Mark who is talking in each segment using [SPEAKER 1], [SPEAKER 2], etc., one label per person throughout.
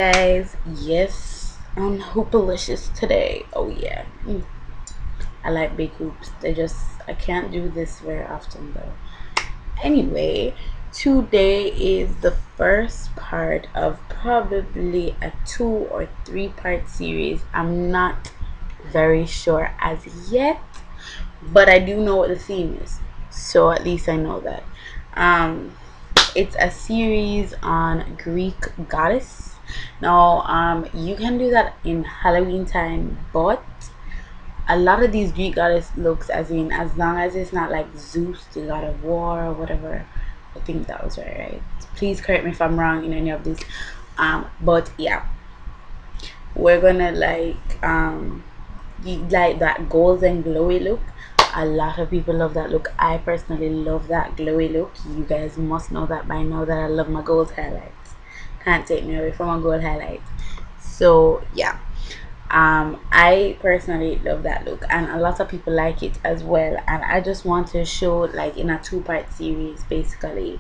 [SPEAKER 1] Guys, yes, I'm hoopalicious today. Oh yeah. I like big hoops. I can't do this very often though. Anyway, today is the first part of probably a 2 or 3 part series. I'm not very sure as yet, but I do know what the theme is, so at least I know that. um it's a series on Greek goddess. Now, you can do that in Halloween time, but a lot of these Greek goddess looks, as long as it's not like Zeus, the god of war or whatever. I think that was right? Please correct me if I'm wrong in any of this. But yeah, we're gonna like that golden glowy look. A lot of people love that look. I personally love that glowy look. You guys must know that by now that I love my gold highlights. Can't take me away from my gold highlights. So yeah, I personally love that look, and a lot of people like it as well. And I just want to show, like, in a 2 part series, basically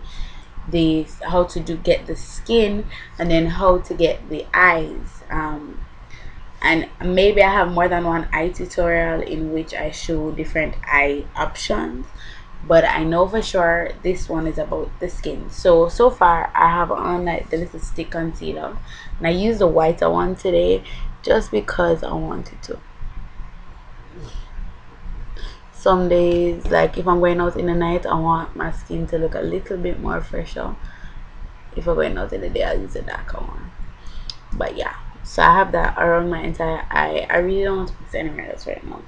[SPEAKER 1] this how to get the skin, and then how to get the eyes. And maybe I have more than one eye tutorial in which I show different eye options, but I know for sure this one is about the skin. So far I have on like the little stick concealer, and I used the whiter one today just because I wanted to. Some days, like if I'm going out in the night, I want my skin to look a little bit more fresher. If I'm going out in the day, I'll use a darker one. But yeah, so I have that around my entire eye. I really don't want to put it anywhere else right now.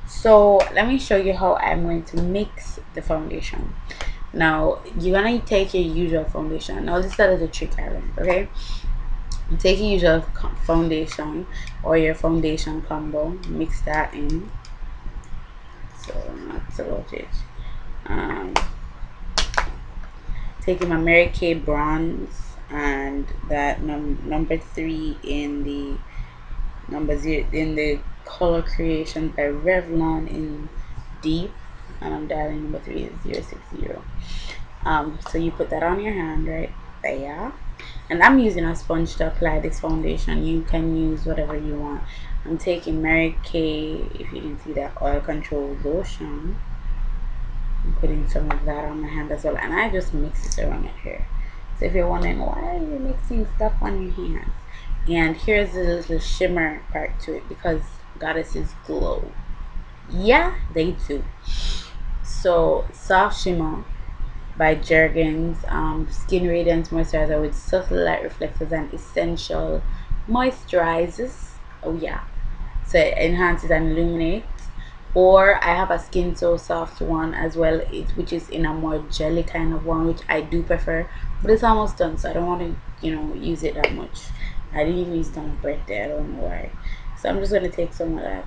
[SPEAKER 1] So let me show you how I'm going to mix the foundation. Now you're gonna take your usual foundation. Now this is a trick I learned. Okay, you take your usual foundation or your foundation combo, mix that in. So that's about it. um Taking my Mary Kay bronze and that number 3 in the number 0 in the color creation by Revlon in deep, and I'm dialing number 3 is 060. So you put that on your hand right there, and I'm using a sponge to apply this foundation. You can use whatever you want. I'm taking Mary Kay, if you didn't see that, oil control lotion. I'm putting some of that on my hand as well, and I just mix it around my hair. So if you're wondering why are you mixing stuff on your hands, and here's the little shimmer part to it, because goddesses glow. Yeah, they do. So soft shimmer by Jergens, skin radiance moisturizer with subtle light reflectors and essential moisturizers. Oh yeah, so it enhances and illuminates. Or I have a Skin So Soft one as well, which is in a more jelly kind of one, which I do prefer, but it's almost done, so I don't want to use it that much. I didn't even use it on my birthday, I don't know why. So I'm just going to take some of that.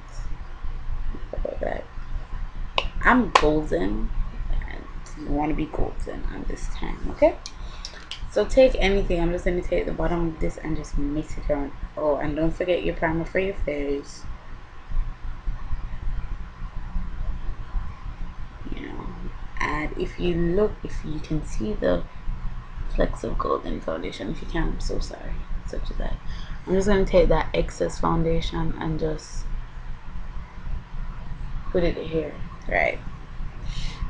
[SPEAKER 1] About that, I'm golden and you want to be golden on this time. Okay, so take anything. I'm just going to take the bottom of this and just mix it around. Oh, and don't forget your primer for your face. And if you can see the flecks of gold in foundation. If you can, I'm so sorry. Such as that. I'm just going to take that excess foundation and just put it here. Right,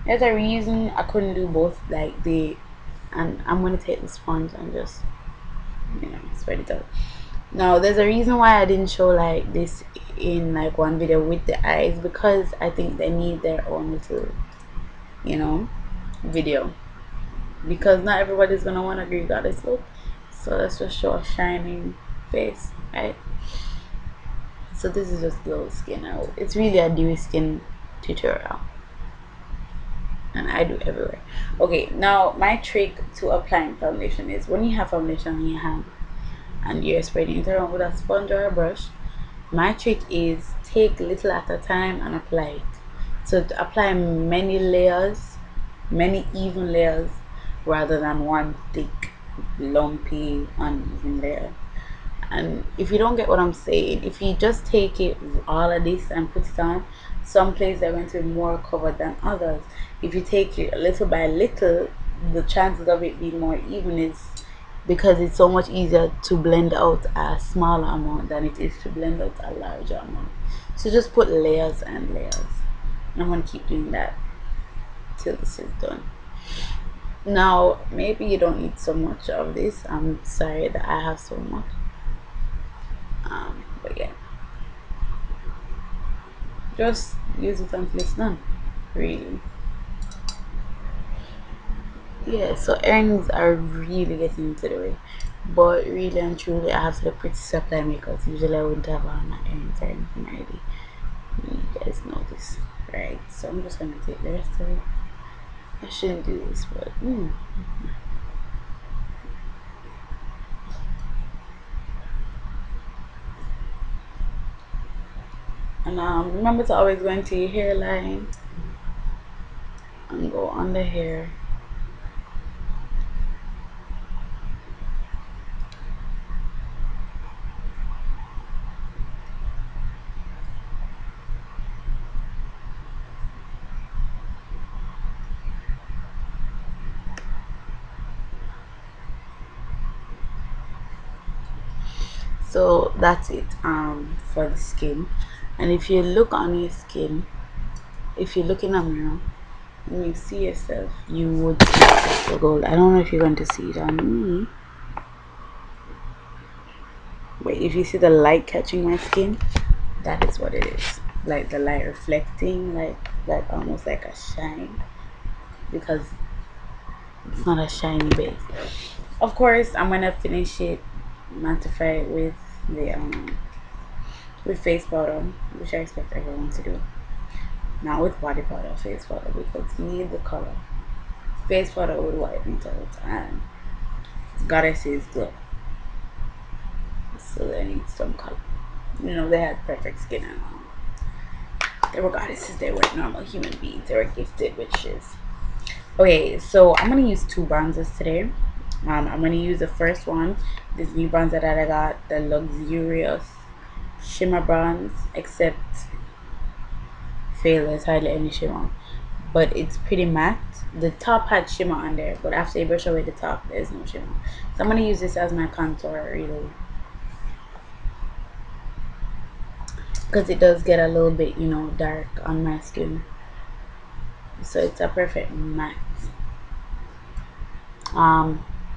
[SPEAKER 1] there's a reason I couldn't do both, and I'm going to take the sponge and just spread it out. Now there's a reason why I didn't show like this in like one video with the eyes, because I think they need their own little video, because not everybody's gonna want to Greek goddess look. So let's just show a shining face, right? So this is just glow skin out. It's really a dewy skin tutorial, and I do everywhere. Okay, now my trick to applying foundation is, when you have foundation on your hand and you're spreading it around with a sponge or a brush, my trick is take little at a time and apply it. So to apply many layers, many even layers, rather than one thick, lumpy, uneven layer. And if you don't get what I'm saying, if you just take it all of this and put it on, some places are going to be more covered than others. If you take it little by little, the chances of it being more even is because it's so much easier to blend out a smaller amount than it is to blend out a larger amount. So just put layers and layers. And I'm going to keep doing that till this is done. Now maybe you don't need so much of this. I'm sorry that I have so much, but yeah, just use it until it's done, really. Yeah, so earrings are really getting into the way, but really and truly I have to look pretty supply makeup. Usually I wouldn't have on my earrings or anything really. You guys know this, right? So I'm just gonna take the rest of it. I shouldn't do this, but and remember to always go into your hairline and go on the hair. So that's it for the skin. And if you look on your skin, if you look in a mirror and you see yourself, you would see the gold. I don't know if you're going to see it on me, but if you see the light catching my skin, that is what it is. Like the light reflecting, like almost like a shine, because it's not a shiny base. Of course I'm gonna finish it, mattify it with face powder, which I expect everyone to do. Not with body powder, face powder, because you need the color. Face powder would whiten it out, and goddesses glow, so they need some color. You know, they had perfect skin, and they were goddesses. They weren't normal human beings. They were gifted witches. Okay, so I'm gonna use two bronzers today. I'm gonna use the first one, this new bronzer that I got, the luxurious shimmer bronze, except fail, there's hardly any shimmer, but it's pretty matte. The top had shimmer on there, but after you brush away the top, there's no shimmer. So I'm gonna use this as my contour, really, because it does get a little bit, you know, dark on my skin. So it's a perfect matte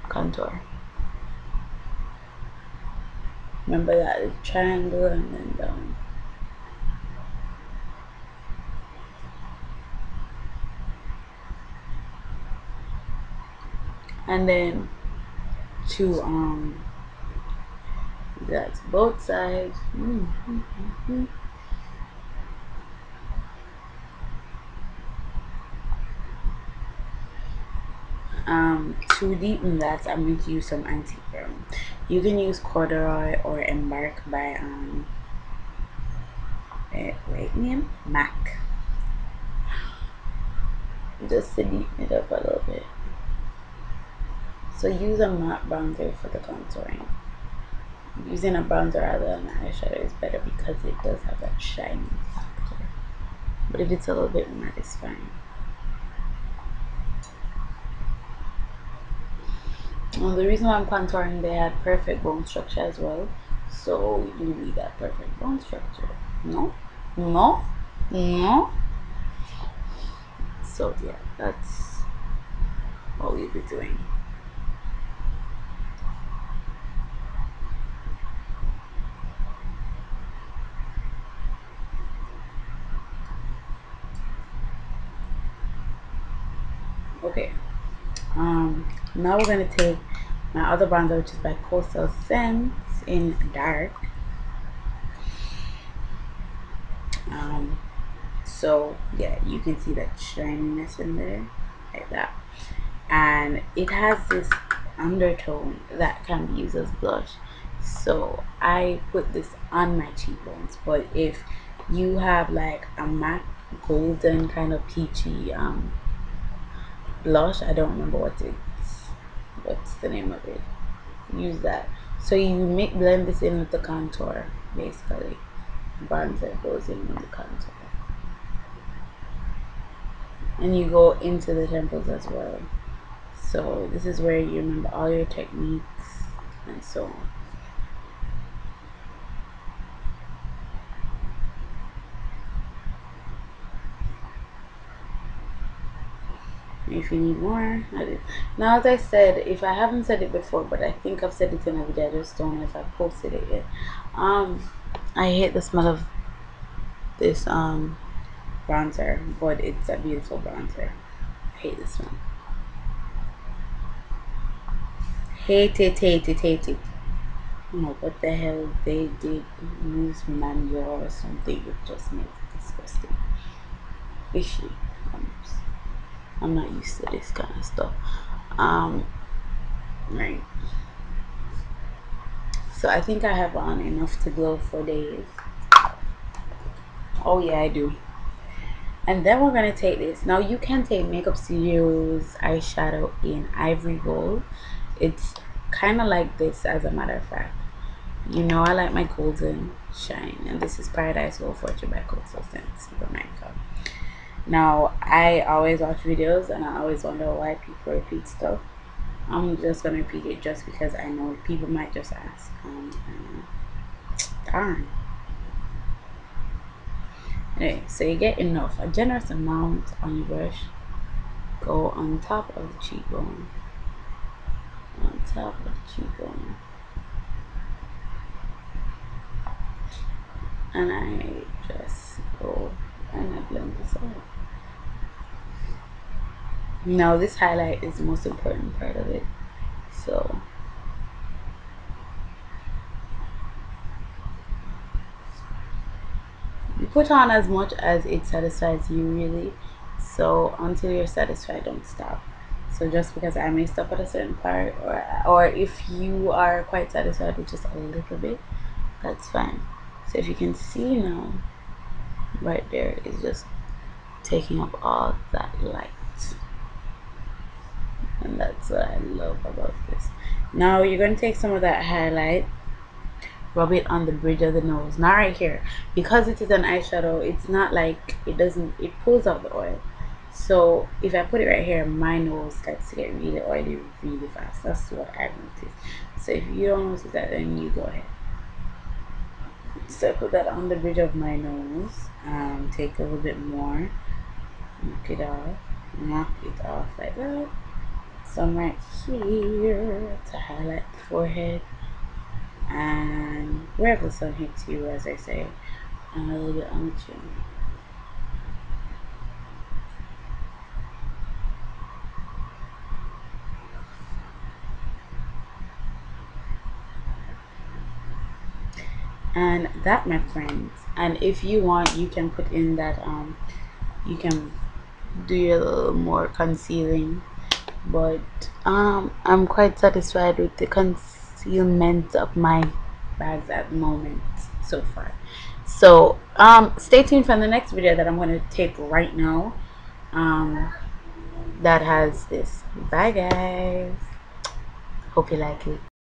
[SPEAKER 1] contour. Remember that triangle and then down. And then to that's both sides. To deepen that, I'm going to use some antique brown. You can use corduroy or embark by wait name Mac, just to deepen it up a little bit. So use a matte bronzer for the contouring. Using a bronzer rather than an eyeshadow is better because it does have that shiny factor. But if it's a little bit matte, it's fine. Well, the reason why I'm contouring, they had perfect bone structure as well. So you need that perfect bone structure. No? No? No? So yeah, that's what we'll be doing. Okay. Now we're gonna take my other bronzer, which is by Coastal Scents in dark. Um, so yeah, you can see that shininess in there, like that, and it has this undertone that can be used as blush. So I put this on my cheekbones, but if you have like a matte golden kind of peachy blush, I don't remember what's the name of it, use that. So you blend this in with the contour, basically. Bronzer goes in with the contour, and you go into the temples as well. So this is where you remember all your techniques and so on. If you need more, now as I said, if I haven't said it before, but I think I've said it in a video, I just don't know if I posted it yet. I hate the smell of this bronzer, but it's a beautiful bronzer. I hate the smell. Hate it, hate it, hate it. I don't know what the hell they did. Use manual or something. It just makes it disgusting. Fishy. I'm not used to this kind of stuff. Right. So I think I have on enough to glow for days. Oh yeah, I do. And then we're gonna take this. Now you can take Makeup Studios eyeshadow in Ivory Gold. It's kind of like this, as a matter of fact. You know I like my golden shine, and this is Paradise Gold Fortune by Cold Substance for makeup. Now I always watch videos and I always wonder why people repeat stuff. I'm just gonna repeat it just because I know people might just ask. Darn. Anyway, so you get enough, a generous amount on your brush. Go on top of the cheekbone. On top of the cheekbone. And I just go and I blend this out. Now this highlight is the most important part of it. So you put on as much as it satisfies you, really. So until you're satisfied, don't stop. So just because I messed up at a certain part, or if you are quite satisfied with just a little bit, that's fine. So if you can see now, right there is just taking up all that light, and that's what I love about this. Now you're going to take some of that highlight, rub it on the bridge of the nose, not right here, because it is an eyeshadow. It's not like it pulls out the oil. So if I put it right here, my nose starts to get really oily really fast. That's what I noticed. So if you don't notice that, then you go ahead. So I put that on the bridge of my nose. Take a little bit more, knock it off like that. Some right here to highlight the forehead, and wherever the sun hits you, as I say, and a little bit on the chin. And that, my friends, and if you want, you can put in that you can do a little more concealing, but I'm quite satisfied with the concealment of my bags at the moment so far. So stay tuned for the next video that I'm going to take right now, that has this. Bye guys, hope you like it.